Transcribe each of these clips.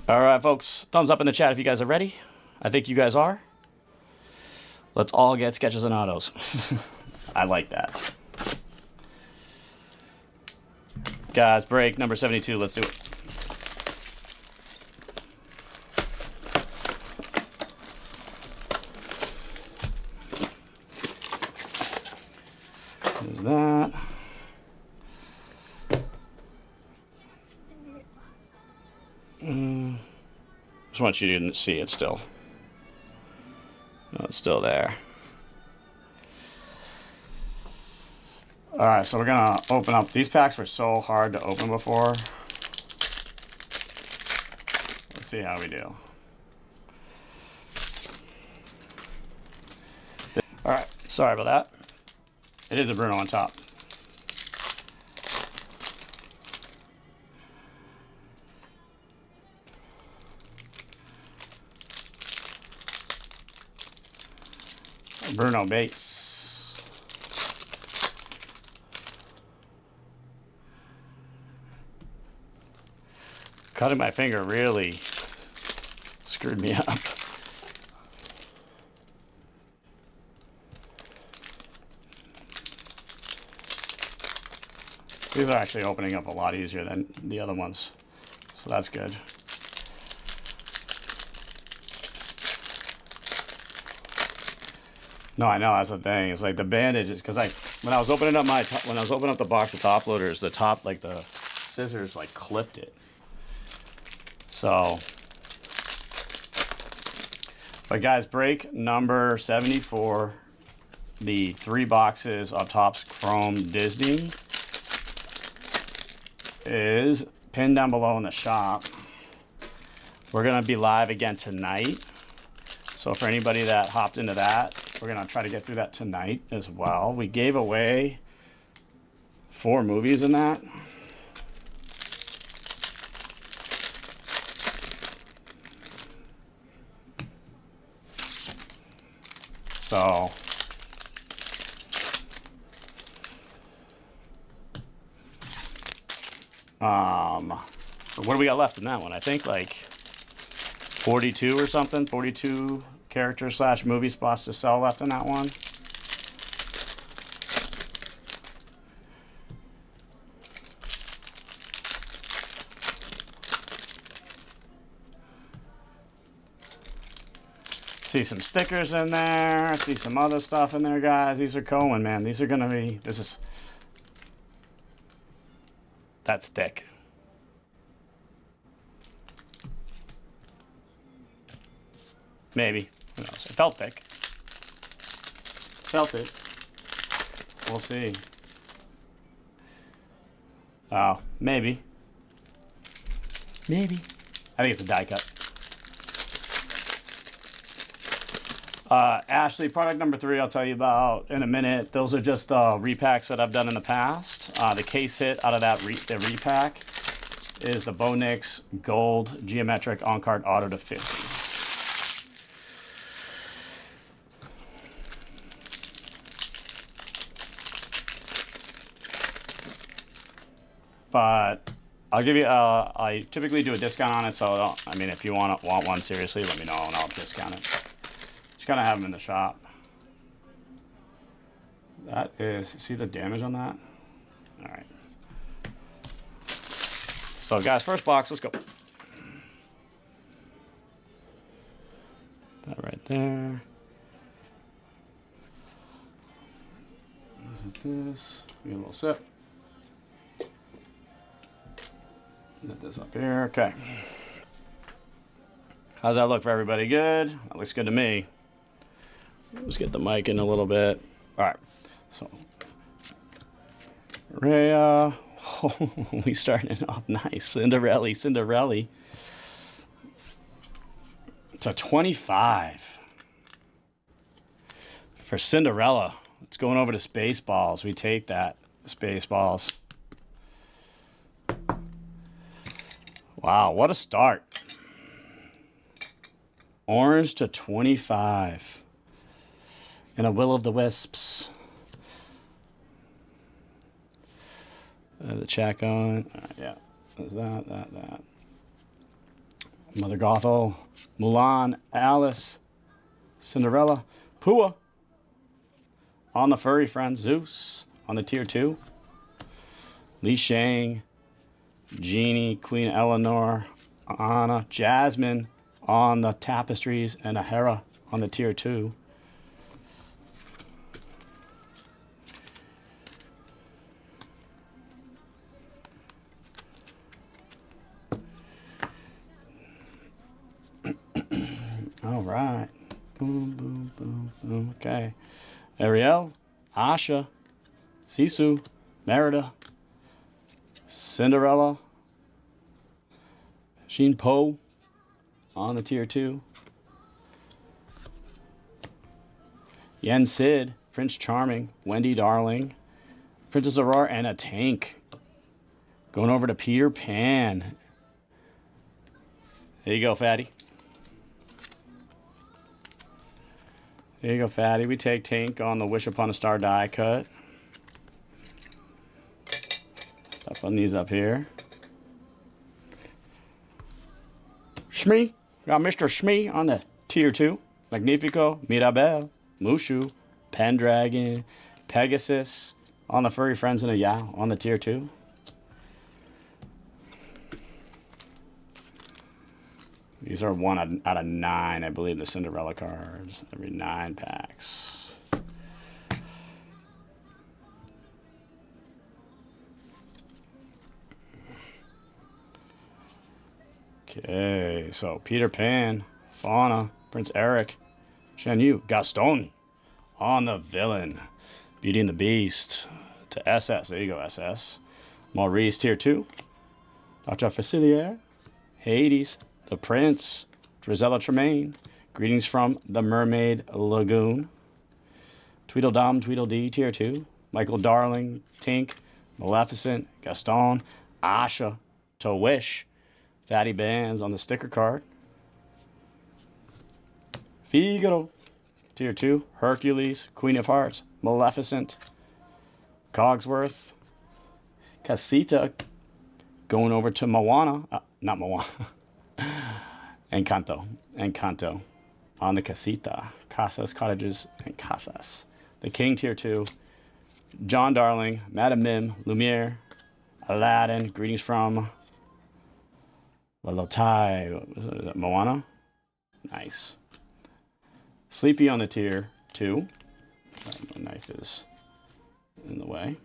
All right, folks, thumbs up in the chat if you guys are ready. I think you guys are. Let's all get sketches and autos. I like that. Guys, break number 72. Let's do it. There's that. Just want you to see it still. No, it's still there. All right, so we're gonna open up. These packs were so hard to open before. Let's see how we do. All right, sorry about that. It is a Bruno on top. Bruno base. Cutting my finger really screwed me up. These are actually opening up a lot easier than the other ones, so that's good. No, I know that's the thing. It's like the bandages, because when I was opening up the box of top loaders, the top, like the scissors like clipped it. So, but guys, break number 74, the 3 boxes of Topps Chrome Disney, is pinned down below in the shop. We're gonna be live again tonight. So for anybody that hopped into that, we're gonna try to get through that tonight as well. We gave away 4 movies in that. So what do we got left in that one? I think like 42 or something, 42 character / movie spots to sell left in that one. See some stickers in there. I see some other stuff in there, guys. These are Cohen, man. These are gonna be, that's thick. Maybe. Who knows? It felt thick. Felt it. We'll see. Oh, maybe. Maybe. I think it's a die cut. Ashley, product number 3, I'll tell you about in a minute. Those are just repacks that I've done in the past. The case hit out of that the repack is the Bo Nix Gold Geometric On-Card Auto to 50. But I'll give you, I typically do a discount on it, so I mean, if you want one seriously, let me know and I'll discount it. Just gotta have them in the shop. That is, see the damage on that? All right. So guys, first box, let's go. That right there. This, give a little sip. Get this up here, okay. How's that look for everybody? Good? That looks good to me. Let's get the mic in a little bit. All right, so Rhea, we starting off nice. Cinderelli. To 25 for Cinderella. It's going over to Spaceballs. We take that, Spaceballs. Wow, what a start. Orange to 25. And a Will of the Wisps. The check on. Yeah, there's that. Mother Gothel, Mulan, Alice, Cinderella, Pua. On the furry friend, Zeus. On the tier 2, Li Shang, Genie, Queen Eleanor, Anna, Jasmine on the tapestries, and a Hera on the tier 2. All right. Boom, boom, boom, boom. Okay. Ariel, Asha, Sisu, Merida, Cinderella, Sheen Po on the tier 2. Yen Sid, Prince Charming, Wendy Darling, Princess Aurora, and a tank. Going over to Peter Pan. There you go, Fatty. There you go, Fatty. We take tank on the Wish Upon a Star die cut. Stop putting these up here. Shmee. Got Mr. Shmee on the tier 2. Magnifico, Mirabelle, Mushu, Pendragon, Pegasus on the Furry Friends, and a Yao on the tier 2. These are 1 out of 9, I believe, the Cinderella cards. Every 9 packs. Okay, so Peter Pan, Fauna, Prince Eric, Shan Yu, Gaston on the villain. Beauty and the Beast to SS. There you go, SS. Maurice, tier 2. Dr. Facilier, Hades, the Prince, Drizella Tremaine. Greetings from the Mermaid Lagoon. Tweedledum, Tweedledee, tier 2. Michael Darling, Tink, Maleficent, Gaston, Asha, to Wish. Fatty Bands on the sticker card. Figaro, tier 2. Hercules, Queen of Hearts, Maleficent, Cogsworth, Casita, going over to Moana, not Moana, Encanto on the Casita, Casas, Cottages, and Casas. The King, tier 2. John Darling, Madame Mim, Lumiere, Aladdin, greetings from Lalotai, Moana. Nice. Sleepy on the tier 2. My knife is in the way.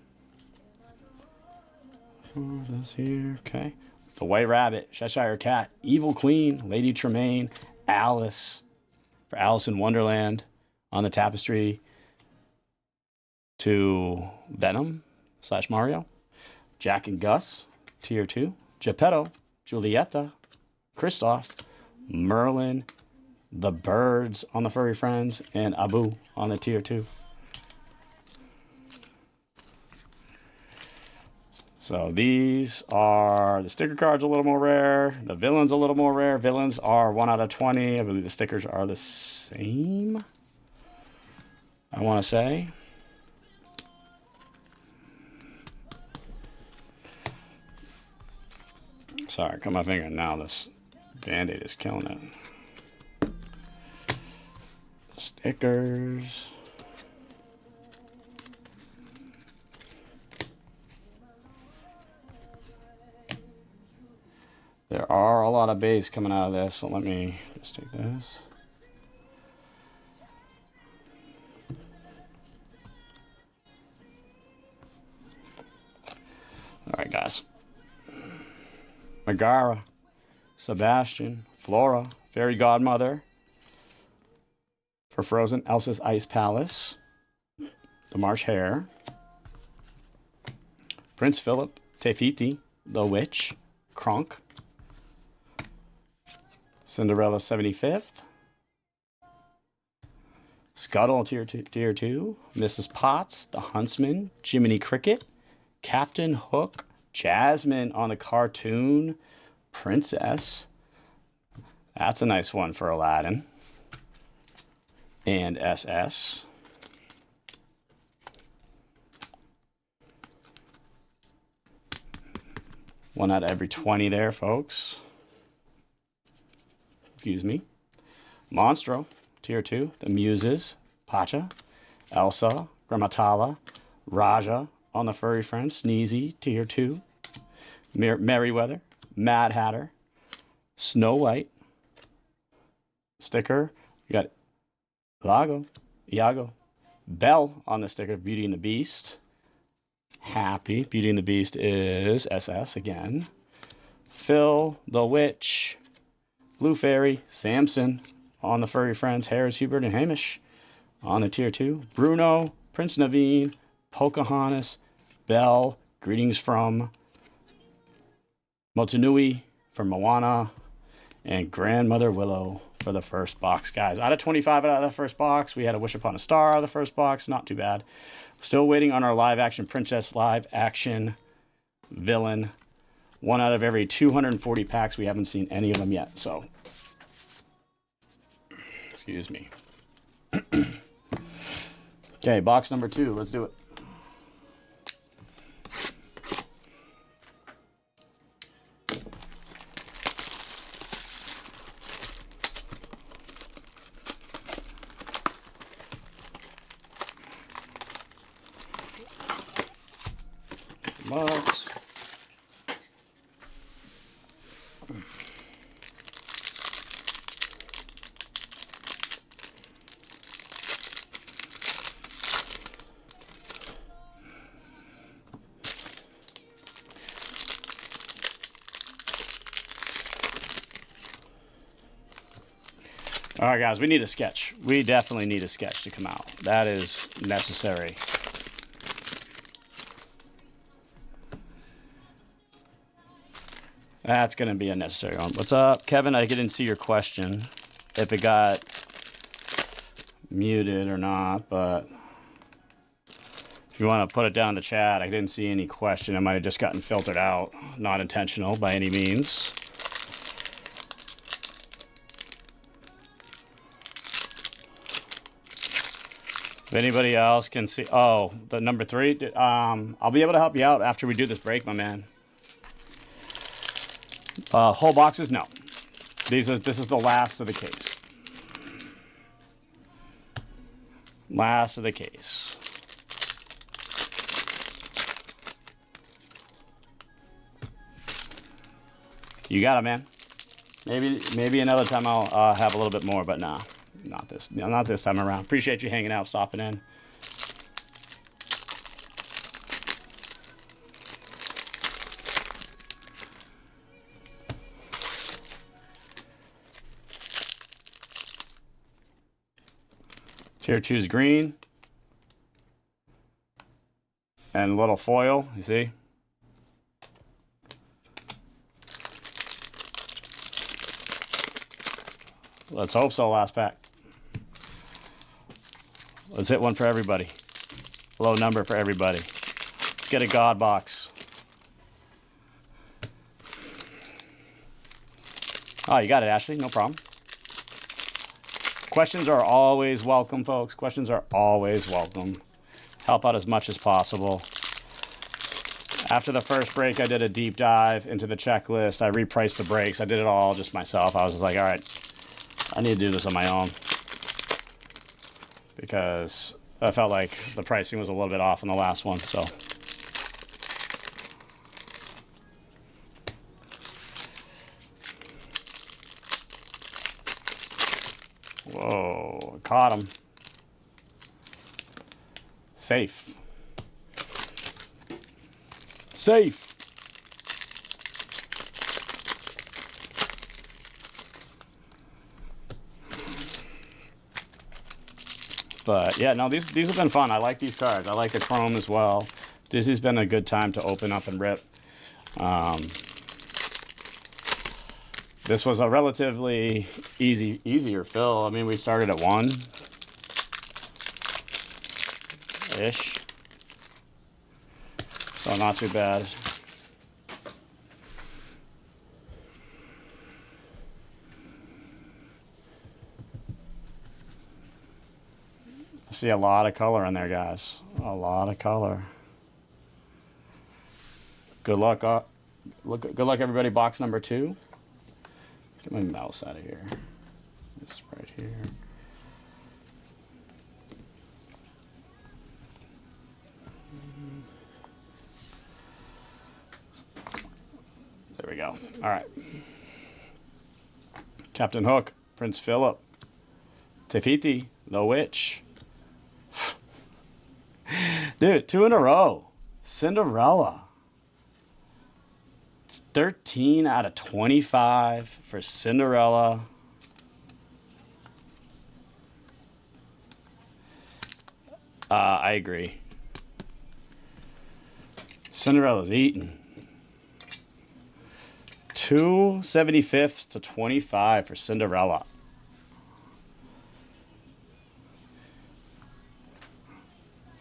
This here, okay. The White Rabbit, Cheshire Cat, Evil Queen, Lady Tremaine, Alice, for Alice in Wonderland on the tapestry, to Venom / Mario, Jack and Gus, tier 2, Geppetto, Julieta, Kristoff, Merlin, the Birds on the Furry Friends, and Abu on the tier 2. So these are the sticker cards, a little more rare. The villains a little more rare. Villains are 1 out of 20. I believe the stickers are the same, I want to say. Sorry, cut my finger now. This Band-Aid is killing it. Stickers. There are a lot of base coming out of this, so let me just take this. All right, guys. Megara, Sebastian, Flora, Fairy Godmother for Frozen, Elsa's Ice Palace, the Marsh Hare, Prince Philip, Tefiti, the Witch, Kronk, Cinderella 75th, Scuttle tier 2, Mrs. Potts, the Huntsman, Jiminy Cricket, Captain Hook, Jasmine on the cartoon Princess. That's a nice one for Aladdin. And SS. One out of every 20 there, folks. excuse me. Monstro, tier 2. The Muses, Pacha, Elsa, Grammatala, Raja on the Furry Friends, Sneezy, tier 2. Merryweather, Mad Hatter, Snow White, sticker. You got Iago, Belle on the sticker, Beauty and the Beast. Happy, Beauty and the Beast is SS again. Phil, the Witch, Blue Fairy, Samson on the Furry Friends, Harris, Hubert, and Hamish on the tier 2. Bruno, Prince Naveen, Pocahontas, Belle, Greetings from Motunui for Moana, and Grandmother Willow for the first box, guys. Out of 25 out of the first box, we had a Wish Upon a Star out of the first box. Not too bad. Still waiting on our live action Princess live action villain. 1 out of every 240 packs. We haven't seen any of them yet, so. Excuse me. Okay, box number 2. Let's do it. Box. All right, guys, we need a sketch. We definitely need a sketch to come out. That is necessary. That's going to be a necessary one. What's up, Kevin? I didn't see your question, if it got muted or not, but if you want to put it down in the chat, I didn't see any question. It might have just gotten filtered out. Not intentional by any means. If anybody else can see, oh, the number 3. I'll be able to help you out after we do this break, my man. Whole boxes, no. This is the last of the case. Last of the case. You got it, man. Maybe another time I'll have a little bit more, but nah. Not this time around. Appreciate you hanging out, stopping in. Tier 2's green. And a little foil, you see? Let's hope so, last pack. Let's hit one for everybody. Low number for everybody. Let's get a God box. Oh, you got it, Ashley. No problem. Questions are always welcome, folks. Questions are always welcome. Help out as much as possible. After the first break, I did a deep dive into the checklist. I repriced the breaks. I did it all just myself. I was just like, all right, I need to do this on my own, because I felt like the pricing was a little bit off on the last one, so. Whoa, caught him. Safe. Safe. But yeah, no, these have been fun. I like these cards. I like the chrome as well. This has been a good time to open up and rip. This was a relatively easier fill. I mean, we started at 1-ish. So not too bad. I see a lot of color in there, guys. A lot of color. Good luck. Good luck, everybody. Box number 2. Get my mouse out of here. Just right here. There we go. All right. Captain Hook, Prince Philip, Te Fiti, the Witch. Dude, 2 in a row. Cinderella. It's 13 out of 25 for Cinderella. I agree. Cinderella's eating. 2 75ths to 25 for Cinderella.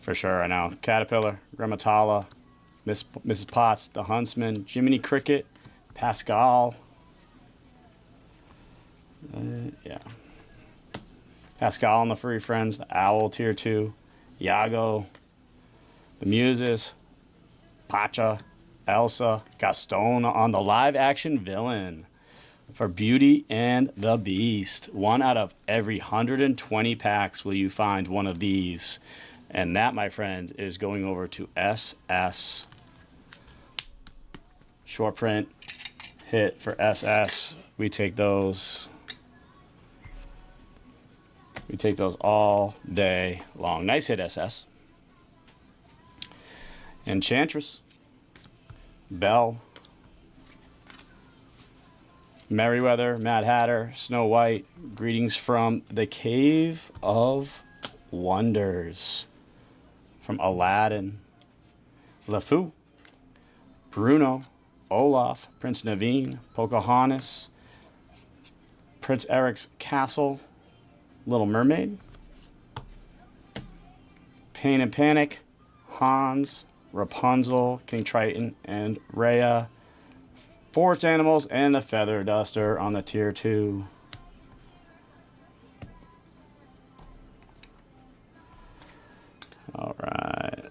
For sure, I know. Caterpillar, Grammatala, Mrs. Potts, The Huntsman, Jiminy Cricket, Pascal. Yeah. Pascal and the Furry Friends, the Owl, Tier 2, Iago, the Muses, Pacha, Elsa, Gaston on the live-action villain for Beauty and the Beast. 1 out of every 120 packs will you find one of these. And that, my friend, is going over to SS. Short print hit for SS. We take those. We take those all day long. Nice hit, SS. Enchantress. Belle. Merryweather, Mad Hatter, Snow White. Greetings from the Cave of Wonders. From Aladdin. LeFou. Bruno. Olaf. Prince Naveen. Pocahontas. Prince Eric's Castle. Little Mermaid. Pain and Panic. Hans. Rapunzel. King Triton. And Rhea. Forest Animals. And the Feather Duster on the Tier 2. All right.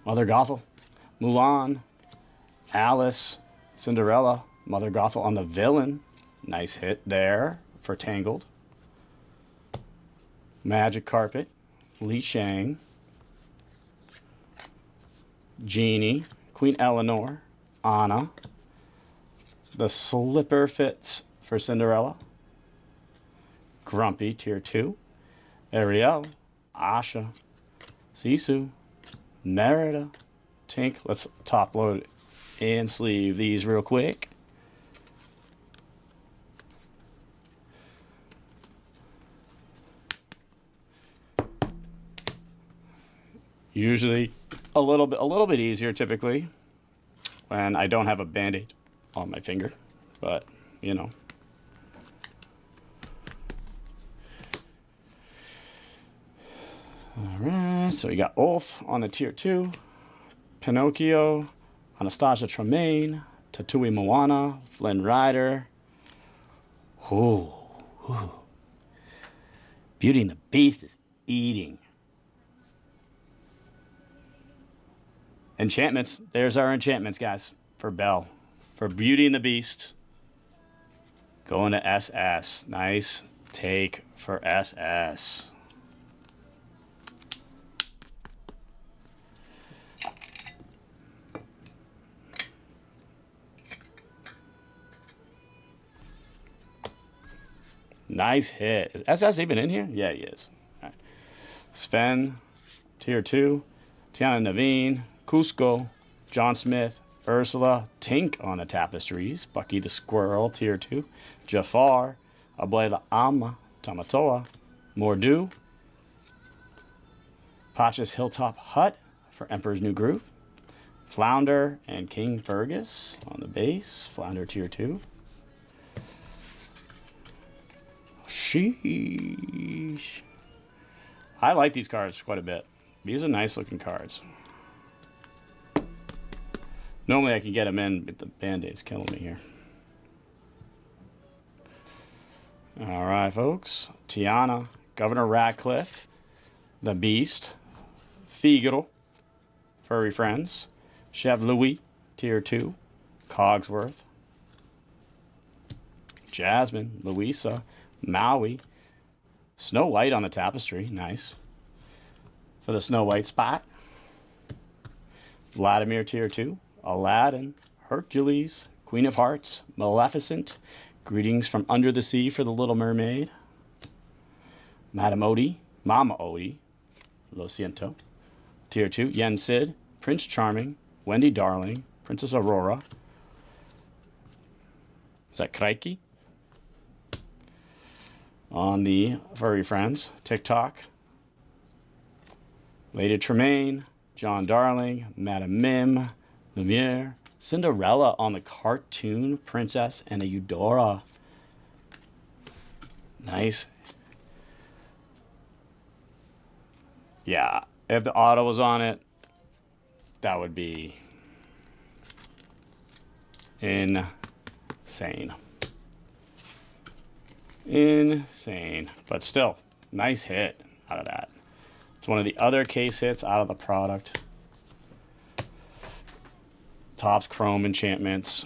Mother Gothel, Mulan, Alice, Cinderella, Mother Gothel on the villain. Nice hit there for Tangled. Magic Carpet, Li Shang, Genie, Queen Eleanor, Anna. The Slipper Fits for Cinderella. Grumpy, Tier 2. Ariel, Asha, Sisu, Merida, Tink. Let's top load and sleeve these real quick. Usually a little bit easier typically when I don't have a band-aid on my finger, but you know. Alright, so we got Ulf on the Tier 2, Pinocchio, Anastasia Tremaine, Tatui Moana, Flynn Rider. Ooh, ooh. Beauty and the Beast is eating. Enchantments. There's our enchantments, guys, for Belle. For Beauty and the Beast. Going to SS. Nice take for SS. Nice hit. Is SS even in here? Yeah, he is. All right. Sven, Tier 2. Tiana Naveen, Cusco, John Smith, Ursula, Tink on the Tapestries. Bucky the Squirrel, Tier 2. Jafar, Abuela Amma, Tamatoa, Mordu. Pacha's Hilltop Hut for Emperor's New Groove. Flounder and King Fergus on the base. Flounder Tier 2. Sheesh. I like these cards quite a bit. These are nice looking cards. Normally I can get them in, but the Band-Aid's killing me here. All right, folks. Tiana, Governor Radcliffe, the Beast, Figaro, Furry Friends, Chef Louis, Tier 2, Cogsworth, Jasmine, Louisa, Maui, Snow White on the tapestry. Nice. For the Snow White spot. Vladimir tier 2. Aladdin, Hercules, Queen of Hearts, Maleficent. Greetings from Under the Sea for the Little Mermaid. Madame Odie, Mama Odie, Lo Siento. Tier 2, Yen Sid, Prince Charming, Wendy Darling, Princess Aurora. Is that Crikey? On the Furry Friends, TikTok. Lady Tremaine, John Darling, Madame Mim, Lumiere, Cinderella on the cartoon Princess and a Eudora. Nice. Yeah, if the auto was on it, that would be insane. Insane. But still, nice hit out of that. It's one of the other case hits out of the product. Topps Chrome Enchantments.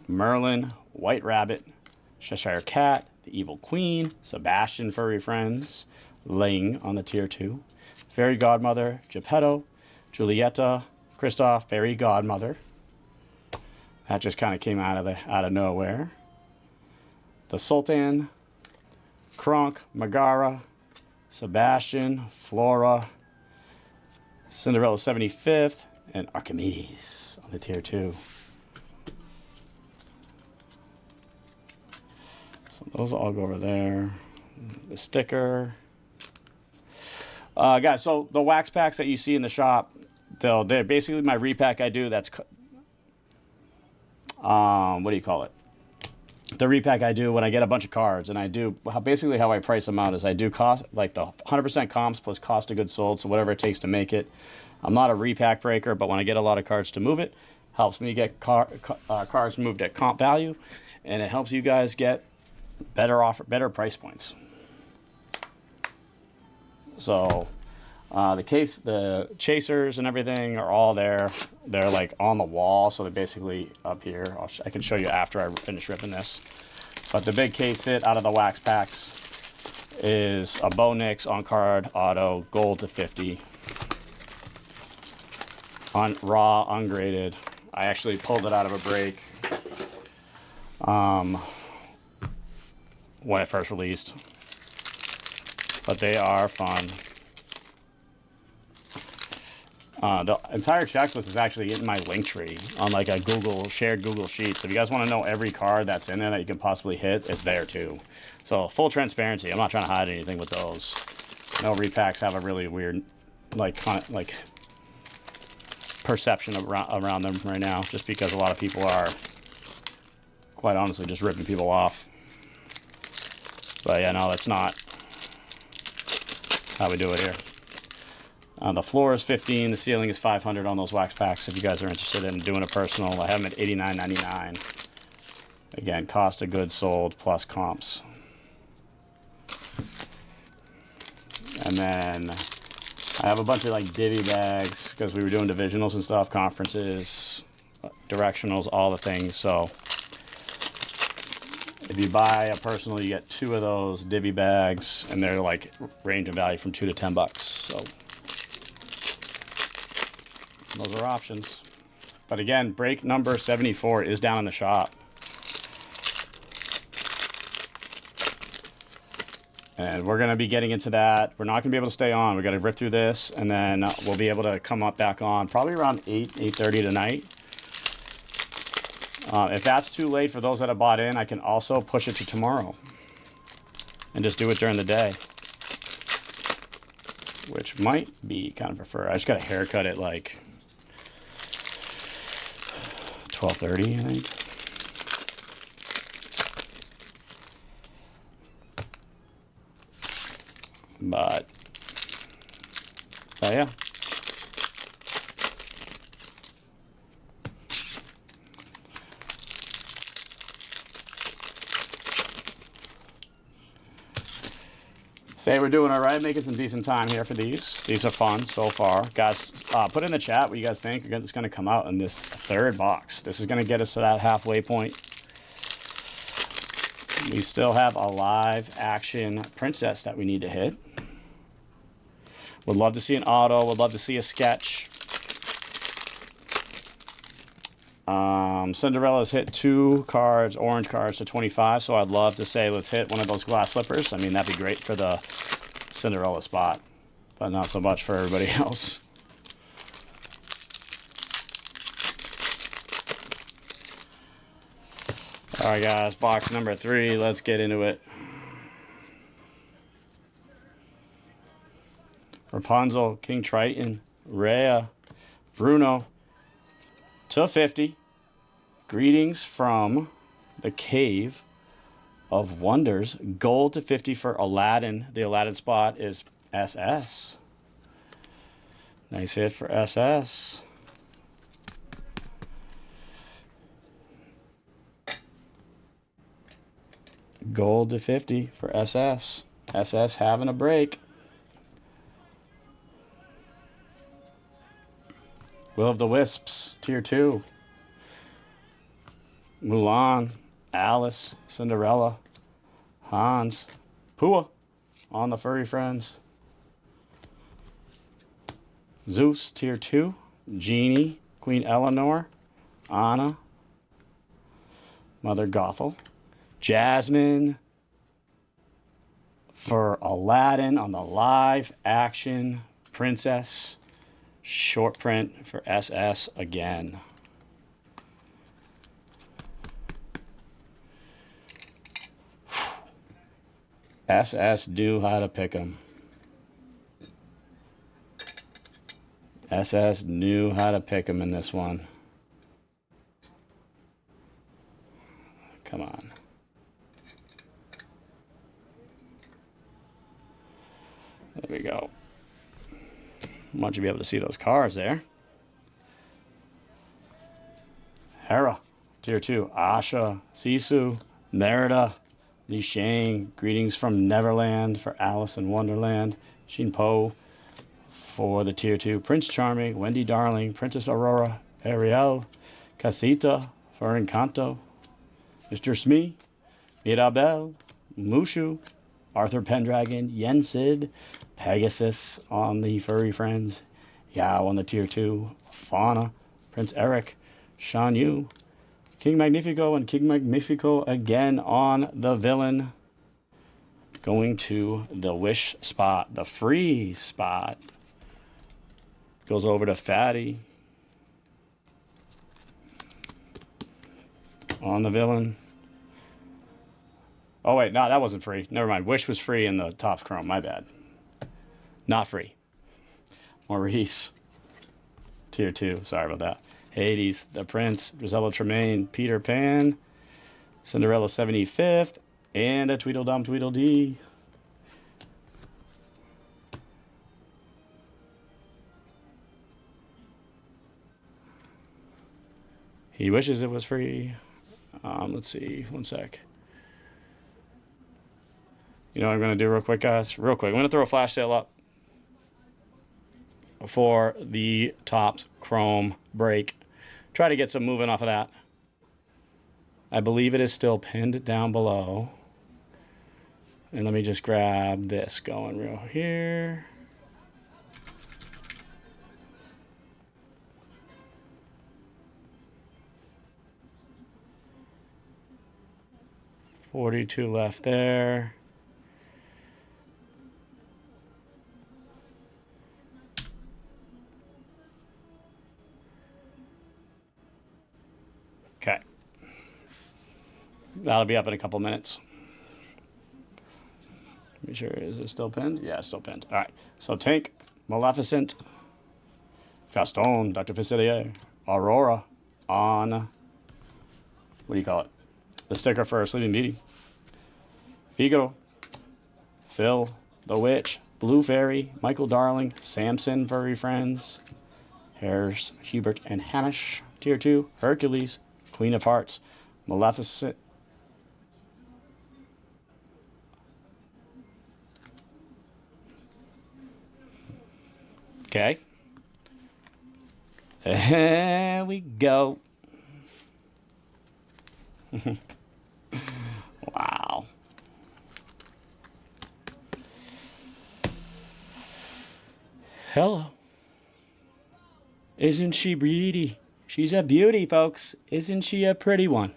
Merlin, White Rabbit, Cheshire Cat, the Evil Queen, Sebastian Furry Friends, Ling on the tier 2, Fairy Godmother, Geppetto, Julieta, Kristoff, Fairy Godmother. That just kind of came out of nowhere. The Sultan, Kronk, Megara, Sebastian, Flora, Cinderella 75th, and Archimedes on the tier 2. So those all go over there. The sticker. Guys, so the wax packs that you see in the shop, they're basically my repack I do. That's, what do you call it? The repack I do when I get a bunch of cards, and I do, basically how I price them out is I do cost, like the 100% comps plus cost of goods sold, so whatever it takes to make it. I'm not a repack breaker, but when I get a lot of cards to move it, helps me get cards moved at comp value, and it helps you guys get better price points. So the chasers and everything are all there. They're like on the wall, so they're basically up here. I can show you after I finish ripping this. But the big case hit out of the wax packs is a Bo Nix on card auto, gold to 50. On raw, ungraded. I actually pulled it out of a break when it first released. But they are fun. The entire checklist is actually in my link tree on like a shared Google sheet. So if you guys want to know every card that's in there that you can possibly hit, it's there too. So full transparency. I'm not trying to hide anything with those. No repacks have a really weird like perception around them right now, just because a lot of people are, quite honestly, just ripping people off. But yeah, no, that's not how we do it here. The floor is 15, the ceiling is 500 on those wax packs. If you guys are interested in doing a personal, I have them at $89.99. Again, cost of goods sold plus comps. And then I have a bunch of like divvy bags because we were doing divisionals and stuff, conferences, directionals, all the things. So if you buy a personal, you get 2 of those divvy bags, and they're like range in value from $2 to $10. So those are options. But again, break number 74 is down in the shop. And we're going to be getting into that. We're not going to be able to stay on. We've got to rip through this, and then we'll be able to come up back on probably around 8:30 tonight. If that's too late for those that have bought in, I can also push it to tomorrow and just do it during the day, which might be kind of preferred. I just got a haircut at like 12:30, I think. But yeah. Say we're doing all right, making some decent time here for these. These are fun so far. Guys, put in the chat what you guys think it's going to come out in this 3rd box. This is going to get us to that halfway point. We still have a live action princess that we need to hit. Would love to see an auto. Would love to see a sketch. Cinderella's hit 2 cards, orange cards to 25. So I'd love to say let's hit one of those glass slippers. I mean, that'd be great for the Cinderella spot, but not so much for everybody else. All right, guys, box number 3. Let's get into it. Rapunzel, King Triton, Rhea, Bruno, to 50. Greetings from the Cave of Wonders. Gold to 50 for Aladdin. The Aladdin spot is SS. Nice hit for SS. Gold to 50 for SS. SS having a break. Will of the Wisps, Tier 2. Mulan, Alice, Cinderella, Hans, Pua on the Furry Friends. Zeus, Tier 2. Genie, Queen Eleanor, Anna, Mother Gothel. Jasmine for Aladdin on the live action princess. Short print for SS again. SS knew how to pick 'em. SS knew how to pick 'em in this one. Come on. There we go. I want you to be able to see those cards there. Hera, Tier 2. Asha, Sisu, Merida, Li Shang. Greetings from Neverland for Alice in Wonderland. Shin Po for the Tier 2. Prince Charming, Wendy Darling, Princess Aurora, Ariel, Casita for Encanto. Mr. Smee, Mirabelle, Mushu, Arthur Pendragon, Yensid, Pegasus on the Furry Friends, Yao on the Tier 2, Fauna, Prince Eric, Shan Yu, King Magnifico, and King Magnifico again on the villain. Going to the wish spot, the free spot. Goes over to Fatty on the villain. Oh, wait, no, that wasn't free. Never mind. Wish was free in the Topps Chrome. My bad. Not free. Maurice. Tier 2. Sorry about that. Hades, The Prince, Griselda Tremaine, Peter Pan, Cinderella 75th, and a Tweedledum Tweedledee. He wishes it was free. Let's see. One sec. You know what I'm going to do real quick, guys? Real quick. I'm going to throw a flash sale up for the Topps Chrome break. Try to get some moving off of that. I believe it is still pinned down below. And let me just grab this going real here. $42 left there. Okay. That'll be up in a couple minutes. Be sure, is it still pinned? Yeah, it's still pinned. All right. So Tank, Maleficent, Gaston, Dr. Facilier, Aurora on, what do you call it? The sticker for Sleeping Beauty. Figaro, Phil, The Witch, Blue Fairy, Michael Darling, Samson, Furry Friends, Hares, Hubert, and Hamish, Tier 2, Hercules, Queen of Hearts, Maleficent. Okay. There we go. Wow. Hello. Isn't she beauty? She's a beauty, folks. Isn't she a pretty one?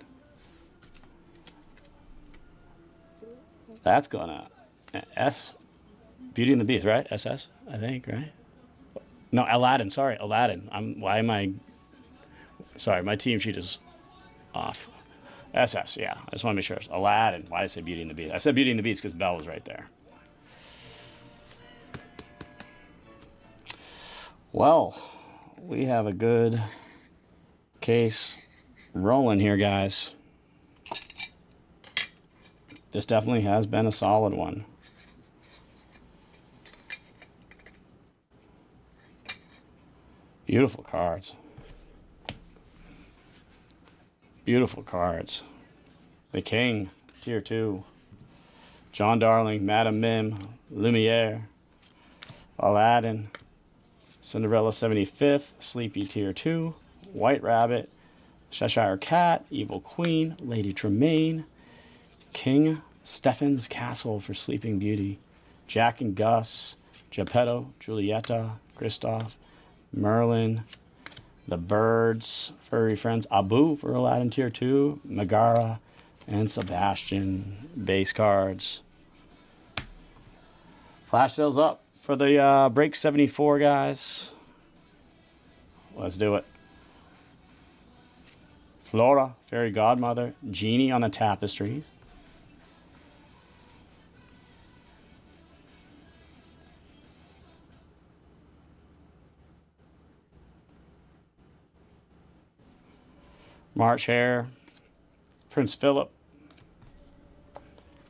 That's gonna S. Beauty and the Beast, right? SS, I think, right? No, Aladdin. Sorry, Aladdin. Why am I? Sorry, my team sheet is off. SS, yeah. I just want to make sure. Aladdin. Why did I say Beauty and the Beast? I said Beauty and the Beast because Belle was right there. Well, we have a good case rolling here, guys. This definitely has been a solid one. Beautiful cards. Beautiful cards. The King, Tier 2. John Darling, Madame Mim, Lumiere, Aladdin, Cinderella 75th, Sleepy Tier 2, White Rabbit, Cheshire Cat, Evil Queen, Lady Tremaine, King Stephen's Castle for Sleeping Beauty, Jack and Gus, Geppetto, Giulietta, Kristoff, Merlin, the Birds, Furry Friends, Abu for Aladdin Tier 2, Megara, and Sebastian base cards. Flash sales up for the break 74, guys. Let's do it. Flora, Fairy Godmother, Genie on the Tapestries. March Hare, Prince Philip,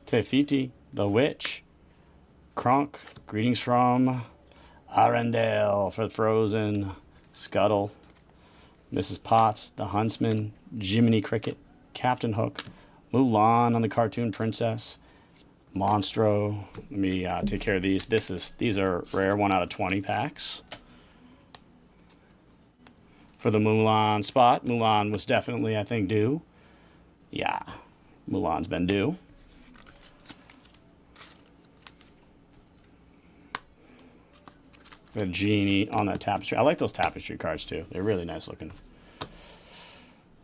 Tefiti, The Witch, Kronk, Greetings from Arendelle for Frozen, Scuttle, Mrs. Potts, The Huntsman, Jiminy Cricket, Captain Hook, Mulan on the Cartoon Princess, Monstro. Let me take care of these. These are rare 1 out of 20 packs. For the Mulan spot. Mulan was definitely, I think, due. Yeah, Mulan's been due. The Genie on that tapestry. I like those tapestry cards too. They're really nice looking.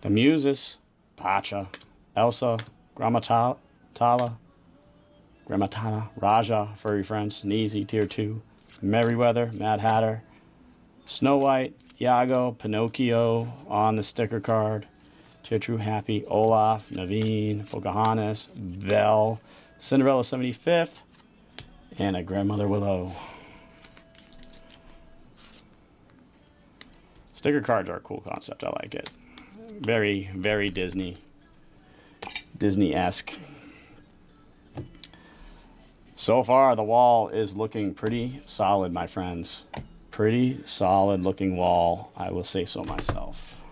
The Muses, Pacha, Elsa, Gramatala, Raja, Furry Friends, Sneezy, Tier 2, Merryweather, Mad Hatter, Snow White, Iago, Pinocchio on the sticker card, Tier 2 Happy, Olaf, Naveen, Pocahontas, Belle, Cinderella 75th, and a Grandmother Willow. Sticker cards are a cool concept. I like it. Very, very Disney-esque. So far, the wall is looking pretty solid, my friends. Pretty solid looking wall, I will say so myself.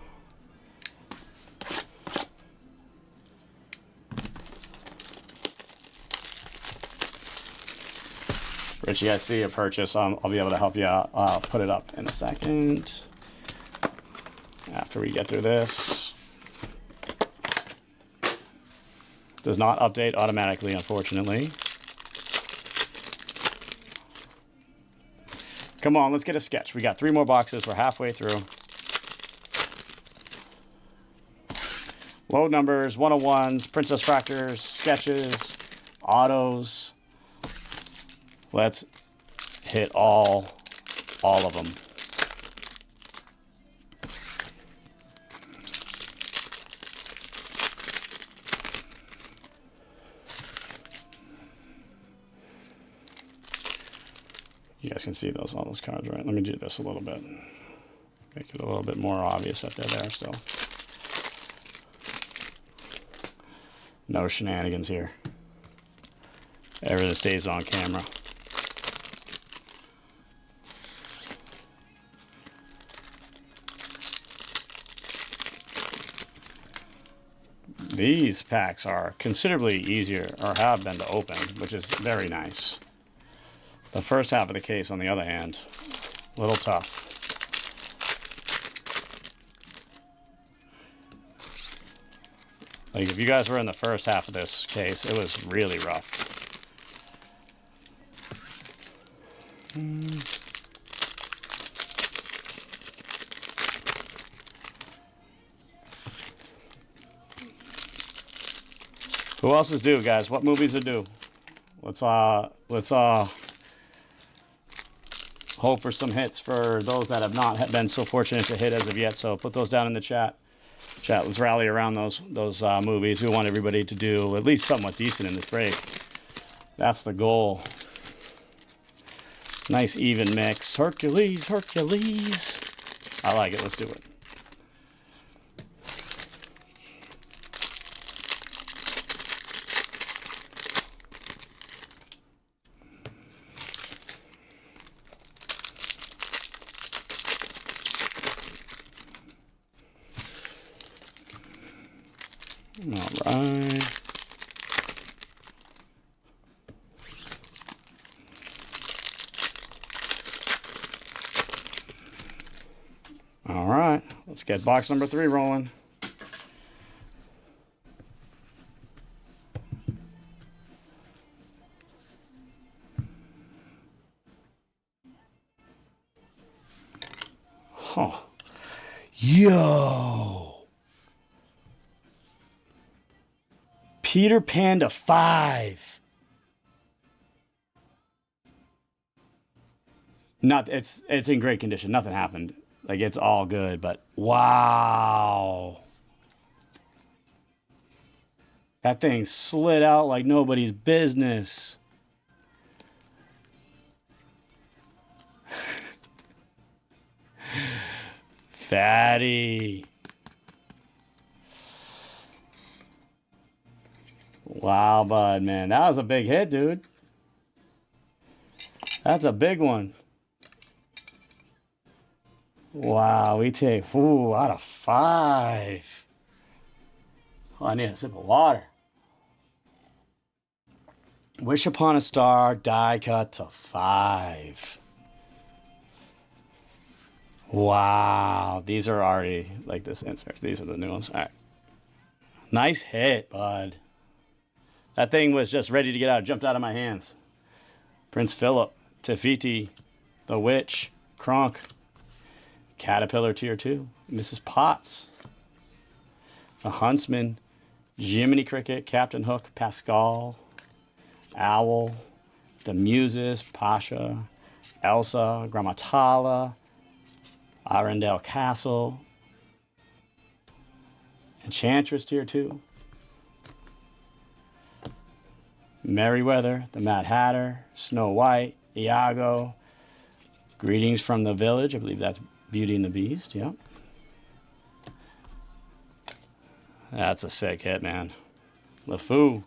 Rich, you guys see a purchase, I'll be able to help you out. I'll put it up in a second. After we get through this. Does not update automatically, unfortunately. Come on, let's get a sketch. We got 3 more boxes. We're halfway through. Load numbers, 101s, Princess Fractors, sketches, autos. Let's hit all of them. You guys can see all those cards, right? Let me do this a little bit. Make it a little bit more obvious that they're there still. No shenanigans here. Everything stays on camera. These packs are considerably easier, or have been, to open, which is very nice. The first half of the case, on the other hand, a little tough. Like, if you guys were in the first half of this case, it was really rough. Who else is due, guys? What movies are due? Let's hope for some hits for those that have not been so fortunate to hit as of yet. So put those down in the chat. Let's rally around those movies. We want everybody to do at least somewhat decent in this break. That's the goal. Nice even mix. Hercules, Hercules. I like it. Let's do it. All right. All right. Let's get box number 3 rolling. Huh. Yo. Peter Pan to 5. It's in great condition. Nothing happened. Like, it's all good, but wow. That thing slid out like nobody's business. Fatty. Wow, bud, man. That was a big hit, dude. That's a big one. Wow, we take out of 5. Oh, I need a sip of water. Wish Upon a Star, die cut to 5. Wow, these are already like this insert. These are the new ones. All right. Nice hit, bud. That thing was just ready to get out. It jumped out of my hands. Prince Philip, Tafiti, The Witch, Kronk, Caterpillar Tier 2, Mrs. Potts, The Huntsman, Jiminy Cricket, Captain Hook, Pascal, Owl, The Muses, Pasha, Elsa, Grammatala, Arundel Castle, Enchantress Tier 2, Merryweather, The Mad Hatter, Snow White, Iago, Greetings from the Village. I believe that's Beauty and the Beast. Yep. That's a sick hit, man. LeFou,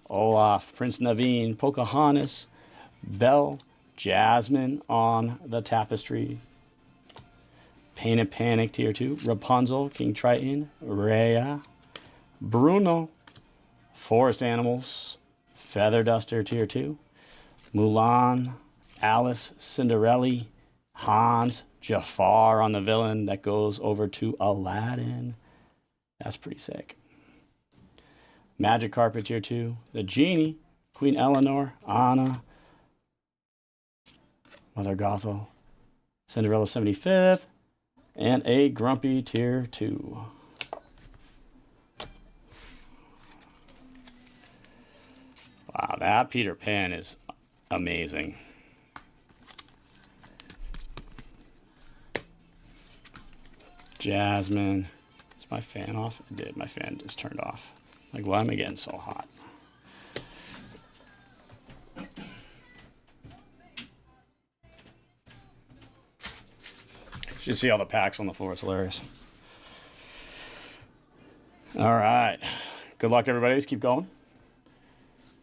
Olaf, Prince Naveen, Pocahontas, Belle, Jasmine on the Tapestry, Pain and Panic Tier 2, Rapunzel, King Triton, Rhea, Bruno, Forest Animals, Feather Duster Tier 2, Mulan, Alice, Cinderella, Hans, Jafar on the villain. That goes over to Aladdin. That's pretty sick. Magic Carpet Tier 2, The Genie, Queen Eleanor, Anna, Mother Gothel, Cinderella 75th, and a Grumpy Tier 2. Wow, that Peter Pan is amazing. Jasmine. Is my fan off? It did. My fan just turned off. Like, why am I getting so hot? You should see all the packs on the floor. It's hilarious. All right. Good luck, everybody. Let's keep going.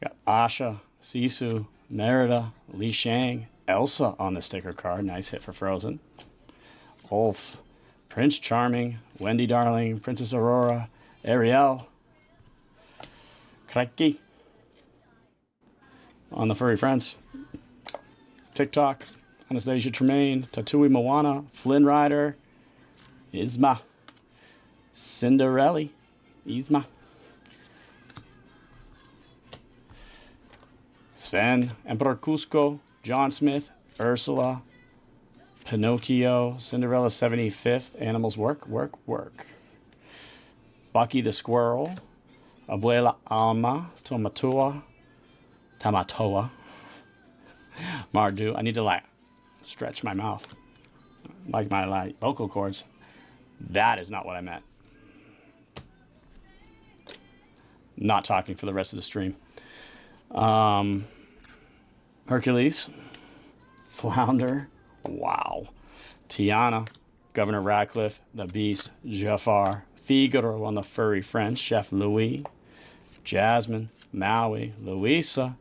Got Asha, Sisu, Merida, Li Shang, Elsa on the sticker card. Nice hit for Frozen. Ulf, Prince Charming, Wendy Darling, Princess Aurora, Ariel, Kraki on the Furry Friends. TikTok, Anastasia Tremaine, Tatui Moana, Flynn Rider, Isma, Cinderella, Isma, Sven, Emperor Cusco, John Smith, Ursula, Pinocchio, Cinderella 75th, Animals Work, Work, Work. Bucky the Squirrel, Abuela Alma, Tamatoa, Mardu. I need to like stretch my mouth, like my vocal cords. That is not what I meant. Not talking for the rest of the stream. Hercules, Flounder, wow. Tiana, Governor Ratcliffe, the Beast, Jafar, Figaro on the Furry Friends, Chef Louis, Jasmine, Maui, Louisa,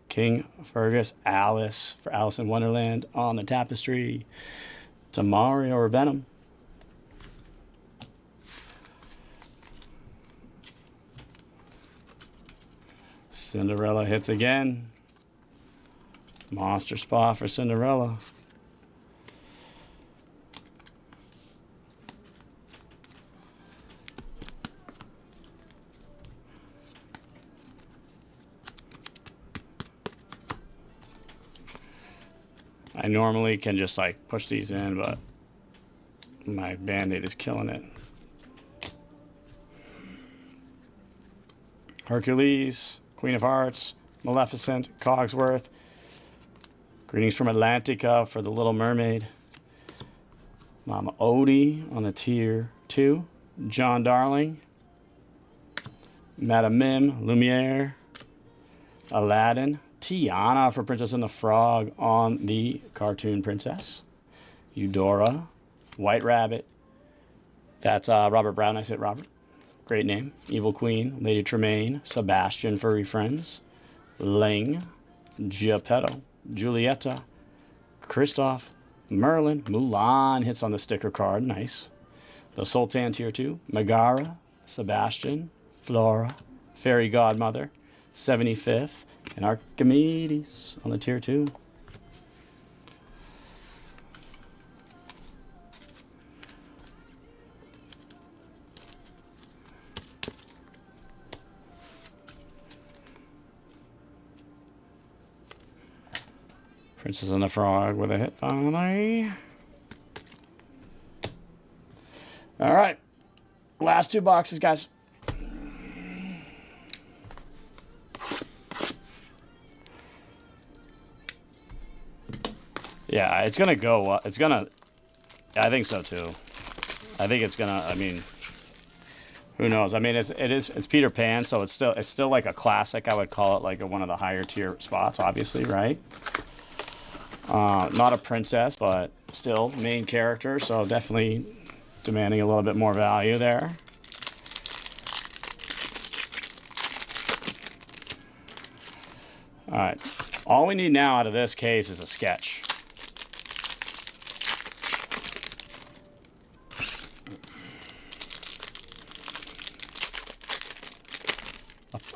King Fergus, Alice for Alice in Wonderland on the Tapestry, Tamari or Venom. Cinderella hits again. Monster Spa for Cinderella. I normally can just like push these in, but my Band-Aid is killing it. Hercules, Queen of Hearts, Maleficent, Cogsworth. Greetings from Atlantica for the Little Mermaid. Mama Odie on the tier 2. John Darling. Madame Mim, Lumiere. Aladdin. Tiana for Princess and the Frog on the Cartoon Princess. Eudora. White Rabbit. That's Robert Brown. I said Robert. Great name. Evil Queen. Lady Tremaine. Sebastian Furry Friends. Ling. Geppetto. Julieta. Kristoff. Merlin. Mulan hits on the sticker card. Nice. The Sultan tier 2. Megara. Sebastian. Flora. Fairy Godmother. 75th. And Archimedes on the tier 2. Princess and the Frog with a hit finally. All right. Last 2 boxes, guys. Yeah, it's going to go. It's going to. I think so, too. I think it's going to. I mean, who knows? I mean, it's Peter Pan, so it's still like a classic. I would call it like one of the higher tier spots, obviously, right? Not a princess, but still main character, so definitely demanding a little bit more value there. All right. All we need now out of this case is a sketch.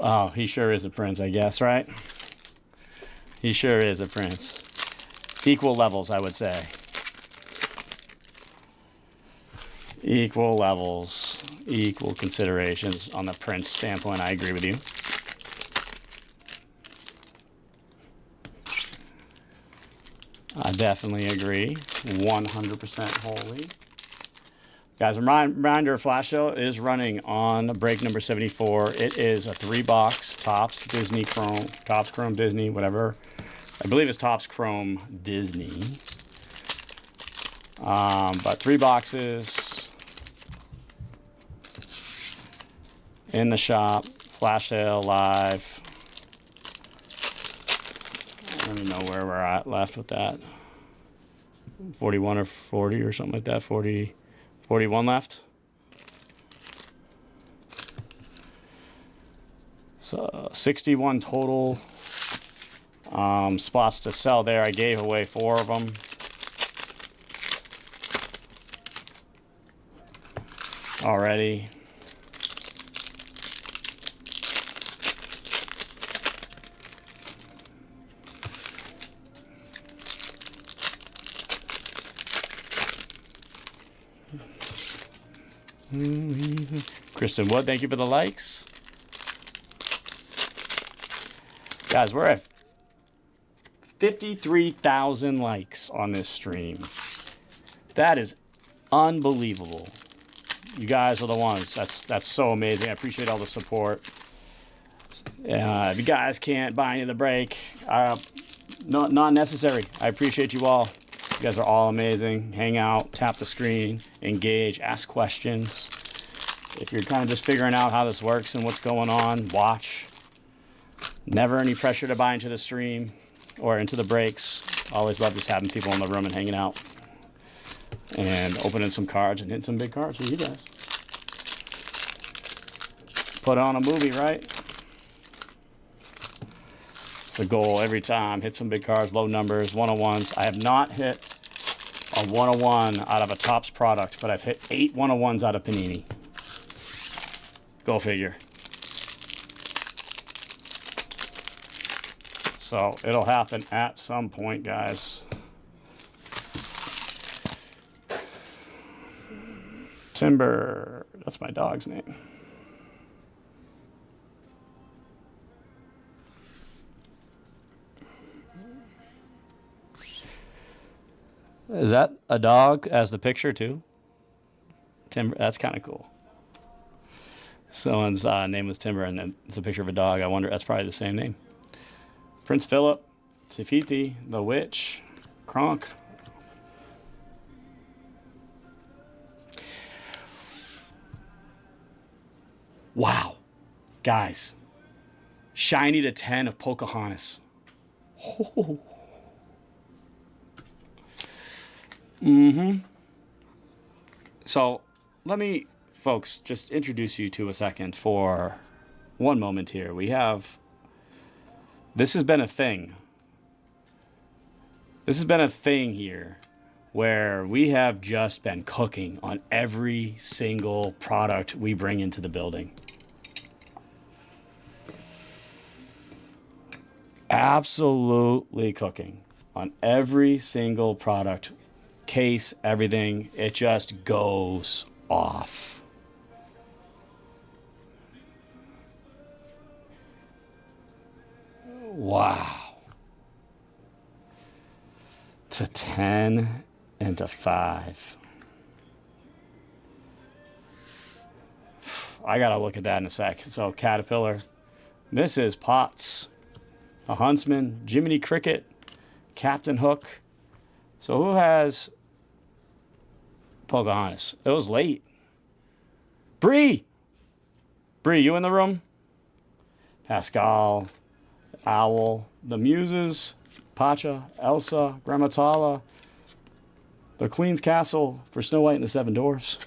Oh, he sure is a prince, I guess, right? He sure is a prince. Equal levels, I would say. Equal levels, equal considerations on the prince standpoint. I agree with you. I definitely agree. 100% wholly. Guys, a reminder, Flash Sale is running on break number 74. It is a 3-box Topps Disney Chrome, Topps Chrome Disney, whatever. I believe it's Topps Chrome Disney. But 3 boxes in the shop. Flash Sale live. I don't even know where we're at left with that. 41 or 40 or something like that. 41 left. So 61 total spots to sell there. I gave away 4 of them. Already. Kristen Wood, thank you for the likes. Guys, we're at 53,000 likes on this stream. That is unbelievable. You guys are the ones. That's so amazing. I appreciate all the support. If you guys can't buy any of the break, not necessary. I appreciate you all. You guys are all amazing. Hang out, tap the screen, engage, ask questions. If you're kind of just figuring out how this works and what's going on, watch. Never any pressure to buy into the stream or into the breaks. Always love just having people in the room and hanging out and opening some cards and hitting some big cards for you guys. Put on a movie, right? It's the goal every time. Hit some big cards, low numbers, 101s. I have not hit a 101 out of a Topps product, but I've hit 8 101s out of Panini. Go figure. So it'll happen at some point, guys. Timber, that's my dog's name. Is that a dog as the picture too? Timber, that's kind of cool. Someone's name was Timber and it's a picture of a dog. I wonder, that's probably the same name. Prince Philip, Tefiti, The Witch, Kronk. Wow. Guys. Shiny to 10 of Pocahontas. Oh. So let me, folks, just introduce you to a second for one moment here. This has been a thing. This has been a thing here where we have just been cooking on every single product we bring into the building. Absolutely cooking on every single product, case, everything. It just goes off. Wow. To 10 and to 5. I gotta look at that in a sec. So Caterpillar, Mrs. Potts, a Huntsman, Jiminy Cricket, Captain Hook. So who has Pocahontas? It was late. Bree, you in the room? Pascal, Owl, the Muses, Pacha, Elsa, Grammatala, the Queen's Castle for Snow White and the Seven Dwarfs.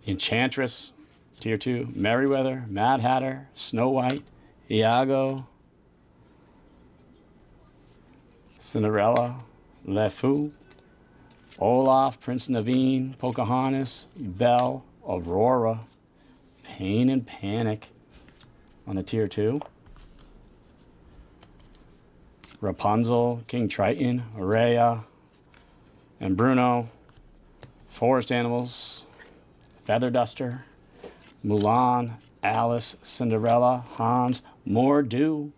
Enchantress, Tier 2, Merryweather, Mad Hatter, Snow White, Iago, Cinderella, Le Fou, Olaf, Prince Naveen, Pocahontas, Belle, Aurora, Pain and Panic on the Tier 2. Rapunzel, King Triton, Araya, and Bruno. Forest Animals, Feather Duster, Mulan, Alice, Cinderella, Hans, Mordu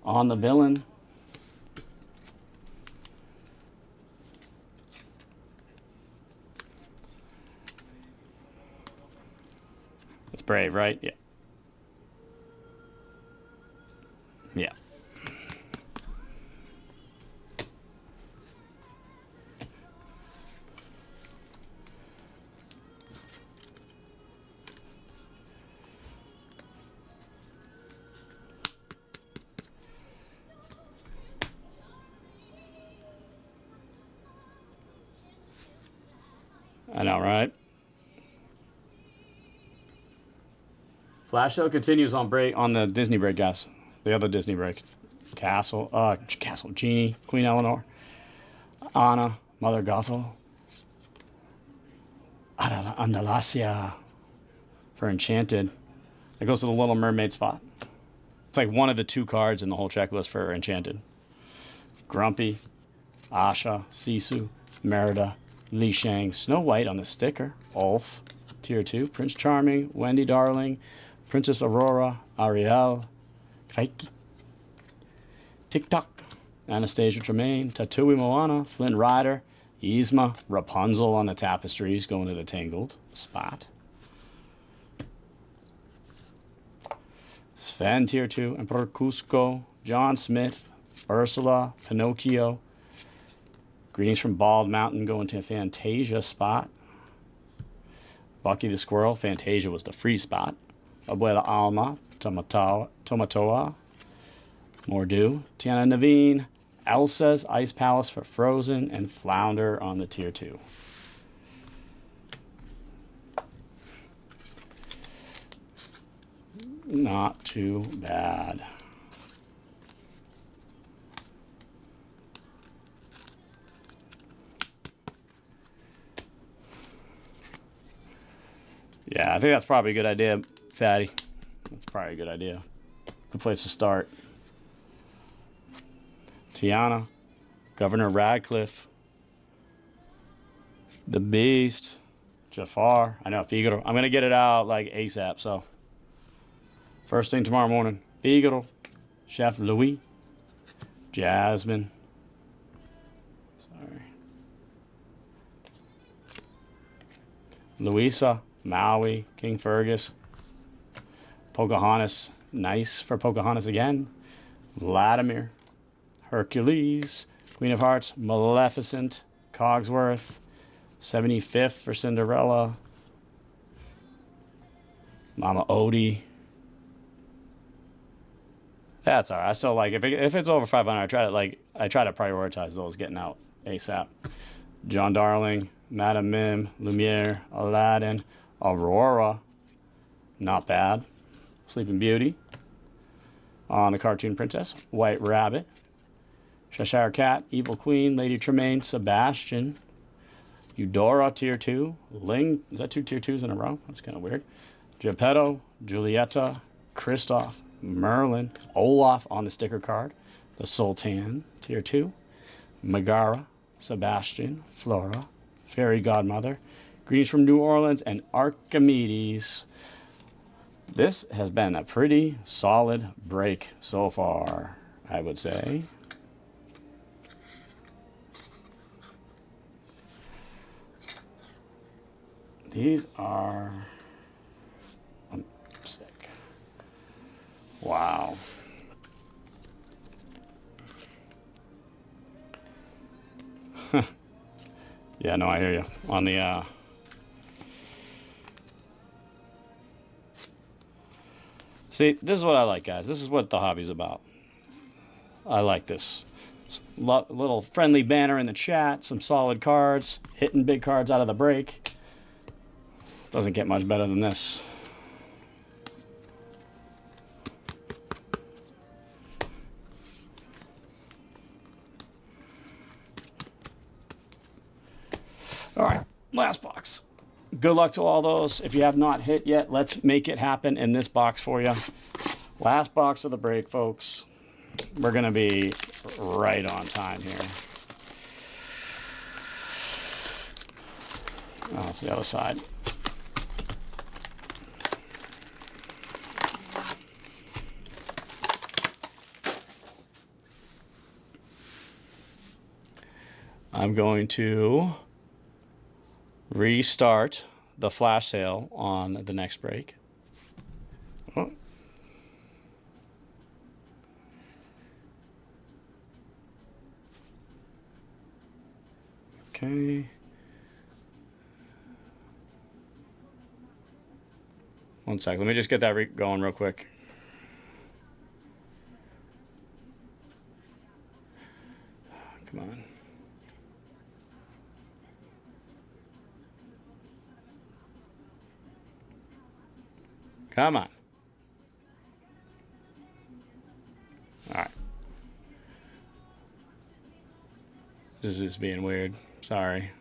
on the Villain. It's Brave, right? Yeah. Yeah. I know, right? Flash show continues on the Disney break, guys. The other Disney break. Castle, Genie, Queen Eleanor, Anna, Mother Gothel, Andalasia for Enchanted. It goes to the Little Mermaid spot. It's like one of the 2 cards in the whole checklist for Enchanted. Grumpy, Asha, Sisu, Merida, Li Shang, Snow White on the sticker, Ulf, Tier 2, Prince Charming, Wendy Darling, Princess Aurora, Ariel, Reiki, TikTok, Anastasia Tremaine, Tatui Moana, Flynn Rider, Yzma, Rapunzel on the tapestries going to the Tangled spot. Sven tier 2, Emperor Cusco, John Smith, Ursula, Pinocchio. Greetings from Bald Mountain going to Fantasia spot. Bucky the Squirrel, Fantasia was the free spot. Abuela Alma, Tomatoa, Mordu, Tiana Naveen, Elsa's Ice Palace for Frozen, and Flounder on the tier 2. Not too bad. Yeah, I think that's probably a good idea, Fatty. That's probably a good idea. Good place to start. Tiana, Governor Radcliffe, the Beast, Jafar. I know, Figaro. I'm going to get it out like ASAP, so. First thing tomorrow morning. Figaro, Chef Louis, Jasmine. Sorry. Louisa, Maui, King Fergus, Pocahontas. Nice for Pocahontas again. Vladimir, Hercules, Queen of Hearts, Maleficent, Cogsworth, 75th for Cinderella, Mama Odie. That's all right. I still like if it's over 500. I try to prioritize those getting out ASAP. John Darling, Madame Mim, Lumiere, Aladdin, Aurora, not bad. Sleeping Beauty, on the Cartoon Princess, White Rabbit, Cheshire Cat, Evil Queen, Lady Tremaine, Sebastian, Eudora tier 2, Ling. Is that 2 tier 2s in a row? That's kind of weird. Geppetto, Julieta, Kristoff, Merlin, Olaf on the sticker card, the Sultan, tier 2, Megara, Sebastian, Flora, Fairy Godmother, Greetings from New Orleans, and Archimedes. This has been a pretty solid break so far, I would say. These are... I'm sick. Wow. Yeah, no, I hear you. On the, See, this is what I like, guys. This is what the hobby's about. I like this. Little friendly banner in the chat, some solid cards, hitting big cards out of the break. Doesn't get much better than this. All right, last box. Good luck to all those. If you have not hit yet, let's make it happen in this box for you. Last box of the break, folks. We're going to be right on time here. Oh, that's the other side. I'm going to restart the flash sale on the next break. Oh. Okay. One sec. Let me just get that going real quick. Come on. Come on. All right. This is being weird. Sorry.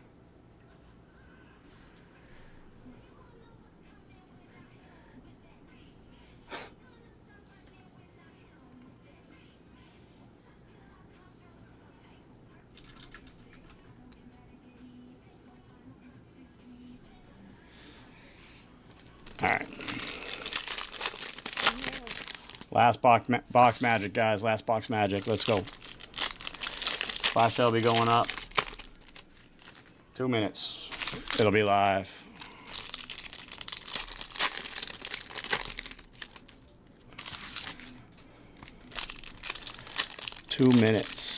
All right. Last box magic, guys. Last box magic. Let's go. Flash sale will be going up. 2 minutes. It'll be live. 2 minutes.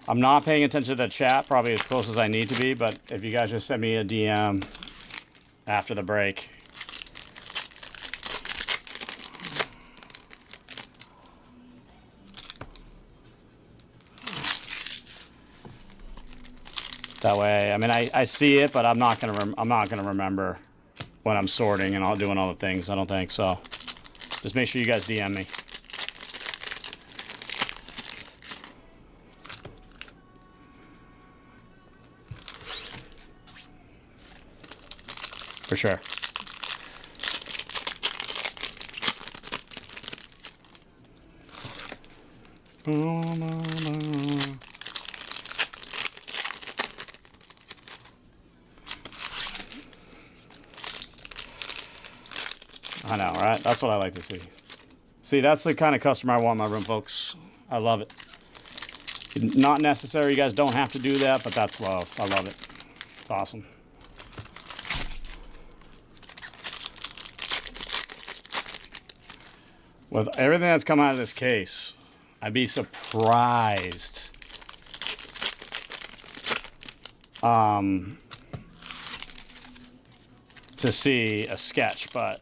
I'm not paying attention to the chat, probably as close as I need to be, but if you guys just send me a DM after the break. That way, I mean, I see it, but I'm not gonna remember when I'm sorting and all doing all the things. I don't think so. Just make sure you guys DM me. For sure. I know, right? That's what I like to see. See, that's the kind of customer I want in my room, folks. I love it. Not necessary. You guys don't have to do that, but that's love. I love it. It's awesome. With everything that's come out of this case, I'd be surprised to see a sketch, but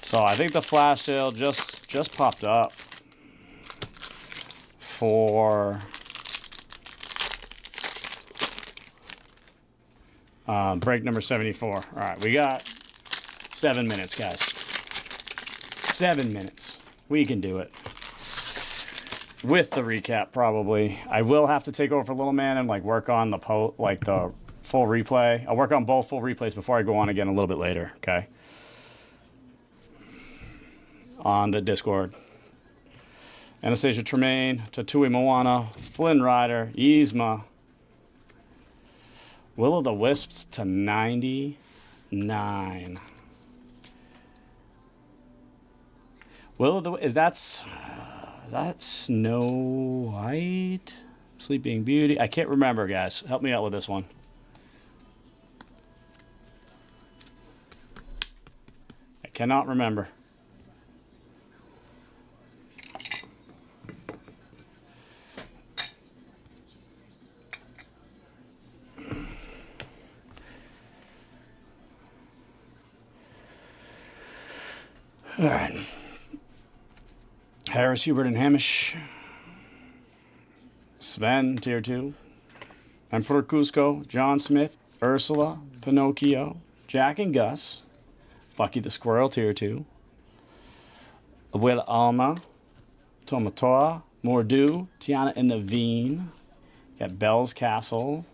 so I think the flash sale just popped up for break number 74. All right, we got 7 minutes, guys. 7 minutes. We can do it. With the recap, probably. I will have to take over for Little Man and like work on the the full replay. I'll work on both full replays before I go on again a little bit later, okay? On the Discord. Anastasia Tremaine, Tatui Moana, Flynn Rider, Yzma, Will-O-The-Wisps to 99. That's Snow White, Sleeping Beauty. I can't remember, guys. Help me out with this one. I cannot remember. All right. Harris, Hubert, and Hamish. Sven, Tier 2. Emperor Cusco, John Smith, Ursula, Pinocchio, Jack and Gus. Bucky the Squirrel, Tier 2. Will Alma, Tomatoa, Mordu, Tiana and Naveen. Got Bell's Castle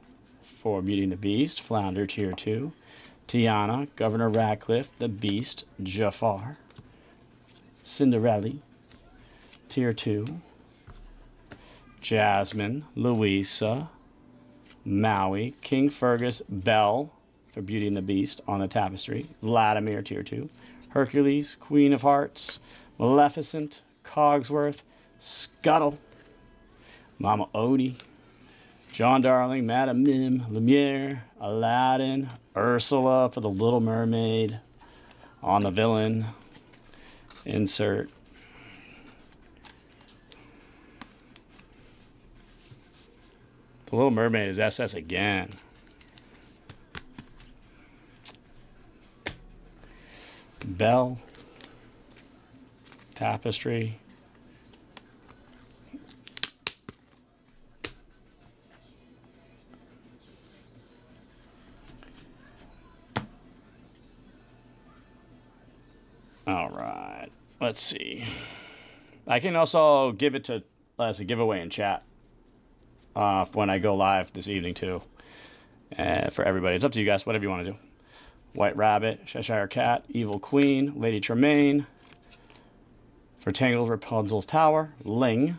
for Beauty and the Beast, Flounder, Tier 2. Tiana, Governor Radcliffe, The Beast, Jafar. Cinderella, Tier 2. Jasmine, Louisa, Maui, King Fergus, Belle for Beauty and the Beast on the tapestry. Vladimir, Tier 2. Hercules, Queen of Hearts, Maleficent, Cogsworth, Scuttle, Mama Odie, John Darling, Madame Mim, Lumiere, Aladdin, Ursula for the Little Mermaid on the villain. Insert. The Little Mermaid is SS again. Belle. Tapestry. All right. Let's see. I can also give it to as a giveaway in chat when I go live this evening too. For everybody, it's up to you guys. Whatever you want to do. White Rabbit, Cheshire Cat, Evil Queen, Lady Tremaine. For Tangled Rapunzel's Tower, Ling.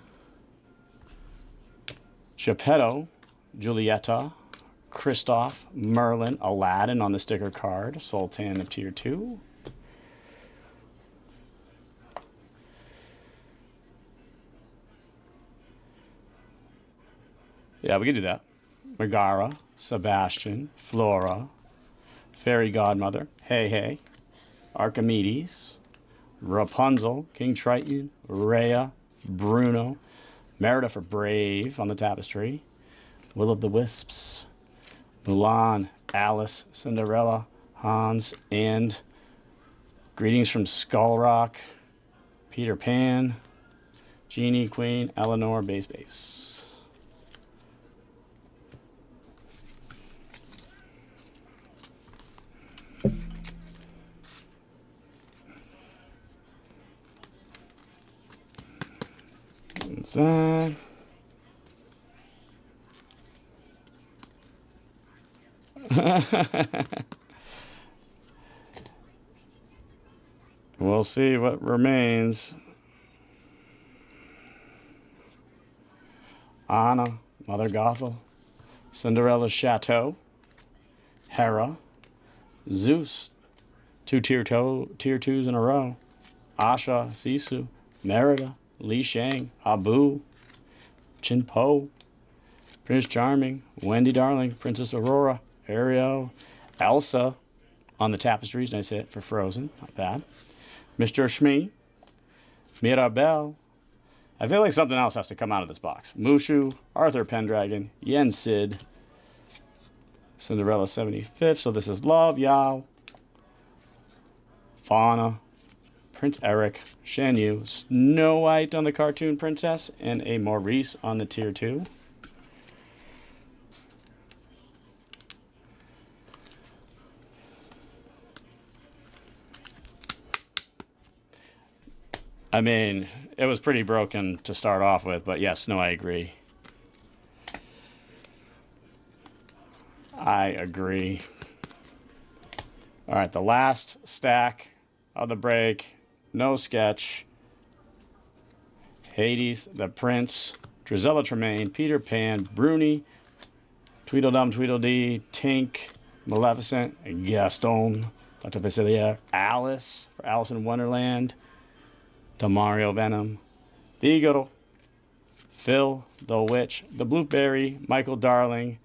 Geppetto, Julieta, Kristoff, Merlin, Aladdin on the sticker card, Sultan of Tier 2. Yeah, we can do that. Megara, Sebastian, Flora, Fairy Godmother, Hey Hey, Archimedes, Rapunzel, King Triton, Rhea, Bruno, Merida for Brave on the tapestry, Will of the Wisps, Mulan, Alice, Cinderella, Hans, and Greetings from Skull Rock, Peter Pan, Genie, Queen, Eleanor, Base. Inside. We'll see what remains. Anna, Mother Gothel, Cinderella's Chateau, Hera, Zeus, two tier 2s in a row, Asha, Sisu, Merida, Li Shang, Abu, Chin Po, Prince Charming, Wendy Darling, Princess Aurora, Ariel, Elsa on the tapestries. Nice hit for Frozen. Not bad. Mr. Shmi, Mirabelle. I feel like something else has to come out of this box. Mushu, Arthur Pendragon, Yen Sid, Cinderella 75th. So this is Love, Yao, Fauna, Prince Eric, Shan Yu, Snow White on the cartoon princess, and a Maurice on the tier 2. I mean, it was pretty broken to start off with, but yes, no, I agree. I agree. All right, the last stack of the break. No sketch. Hades, the Prince, Drizella Tremaine, Peter Pan, Bruni, Tweedledum, Tweedledee, Tink, Maleficent, Gaston, Dr. Facilier, Alice for Alice in Wonderland, Demario Venom, the Eagle, Phil, the Witch, the Blueberry, Michael Darling,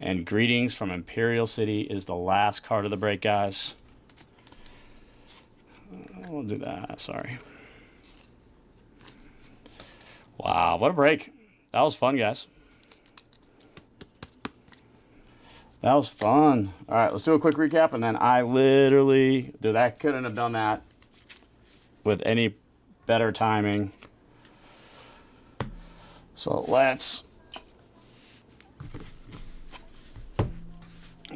and Greetings from Imperial City is the last card of the break, guys. We'll do that. Sorry. Wow, what a break. That was fun, guys. That was fun. All right, let's do a quick recap, and then I literally, dude, I couldn't have done that with any better timing. So let's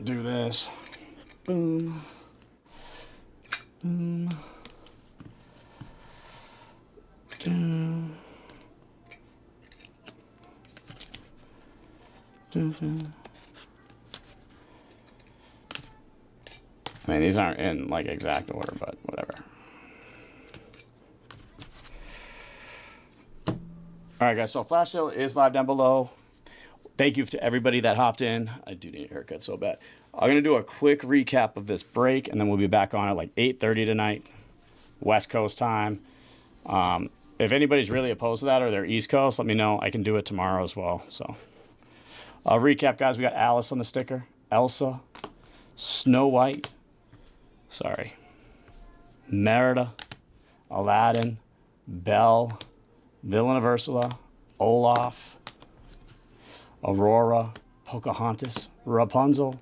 do this. Boom. Boom. Dun. Dun, dun. I mean, these aren't in like exact order, but whatever. All right, guys, so Flash Sale is live down below. Thank you to everybody that hopped in. I do need a haircut so bad. I'm going to do a quick recap of this break, and then we'll be back on at like 8:30 tonight, West Coast time. If anybody's really opposed to that or they're East Coast, let me know. I can do it tomorrow as well. So I'll recap, guys. We got Alice on the sticker, Elsa, Snow White, Merida, Aladdin, Belle, Villain of Ursula, Olaf, Aurora, Pocahontas, Rapunzel,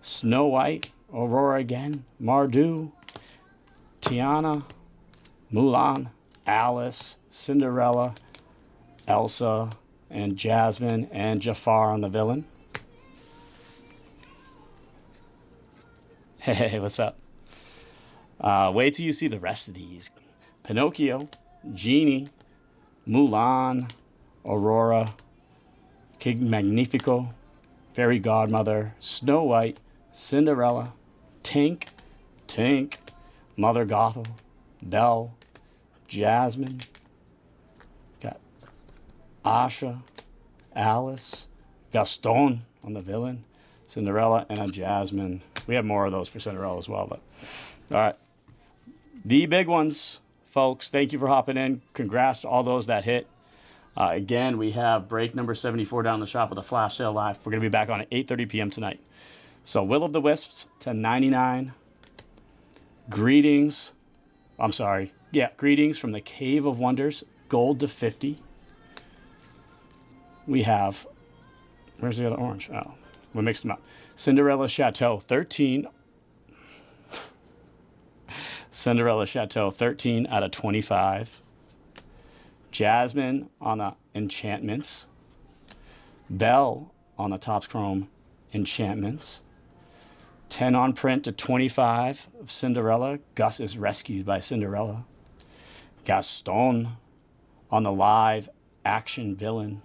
Snow White, Aurora again, Mardu, Tiana, Mulan, Alice, Cinderella, Elsa, and Jasmine, and Jafar on the villain. Hey, what's up? Wait till you see the rest of these. Pinocchio, Genie, Mulan, Aurora, King Magnifico, Fairy Godmother, Snow White, Cinderella, Tink, Mother Gothel, Belle, Jasmine, got Asha, Alice, Gaston on the villain, Cinderella, and a Jasmine. We have more of those for Cinderella as well, but all right. The big ones, folks. Thank you for hopping in. Congrats to all those that hit. Again, we have break number 74 down in the shop with a flash sale live. We're going to be back on at 8:30 p.m. tonight. So Will of the Wisps to 99. Greetings. I'm sorry. Yeah, Greetings from the Cave of Wonders. Gold to 50. We have, where's the other orange? Oh, we mixed them up. Cinderella Chateau 13. Cinderella Chateau 13 out of 25. Jasmine on the enchantments. Belle on the Topps Chrome enchantments. 10 on print to 25 of Cinderella. Gus is rescued by Cinderella. Gaston on the live action villain.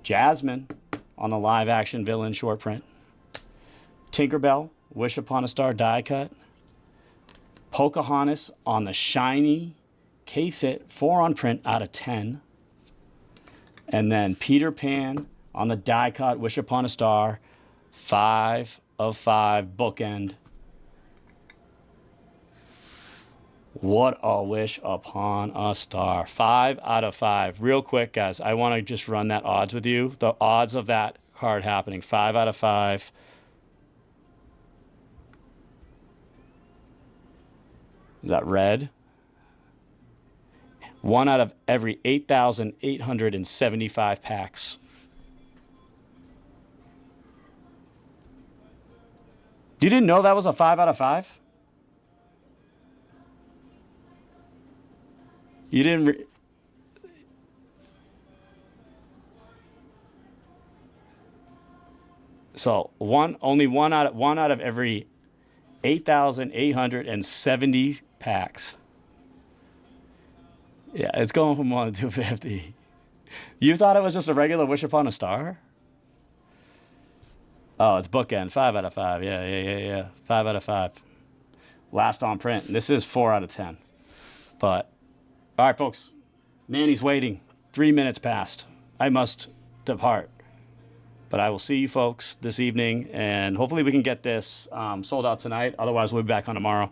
Jasmine on the live action villain short print. Tinkerbell, Wish Upon a Star die cut. Pocahontas on the shiny case hit, 4 on print out of 10. And then Peter Pan on the die cut, Wish Upon a Star, 5 of 5 bookend. What a wish upon a star. 5 out of 5. Real quick, guys, I want to just run that odds with you. The odds of that card happening. 5 out of 5. Is that red? 1 out of every 8,875 packs. You didn't know that was a 5 out of 5? You didn't... So only one out of every 8,870 packs. Yeah, it's going from 1 to 250. You thought it was just a regular Wish Upon a Star? Oh, it's bookend. 5 out of 5. Yeah. 5 out of 5. Last on print. This is 4 out of 10. But, all right, folks. Nanny's waiting. 3 minutes passed. I must depart. But I will see you folks this evening, and hopefully we can get this sold out tonight. Otherwise, we'll be back on tomorrow.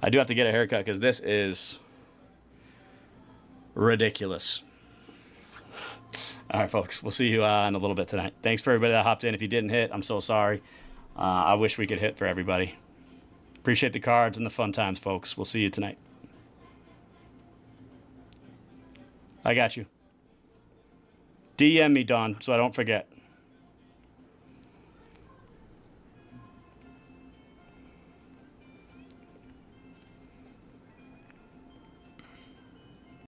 I do have to get a haircut because this is ridiculous. All right, folks. We'll see you in a little bit tonight. Thanks for everybody that hopped in. If you didn't hit, I'm so sorry. I wish we could hit for everybody. Appreciate the cards and the fun times, folks. We'll see you tonight. I got you. DM me, Don, so I don't forget.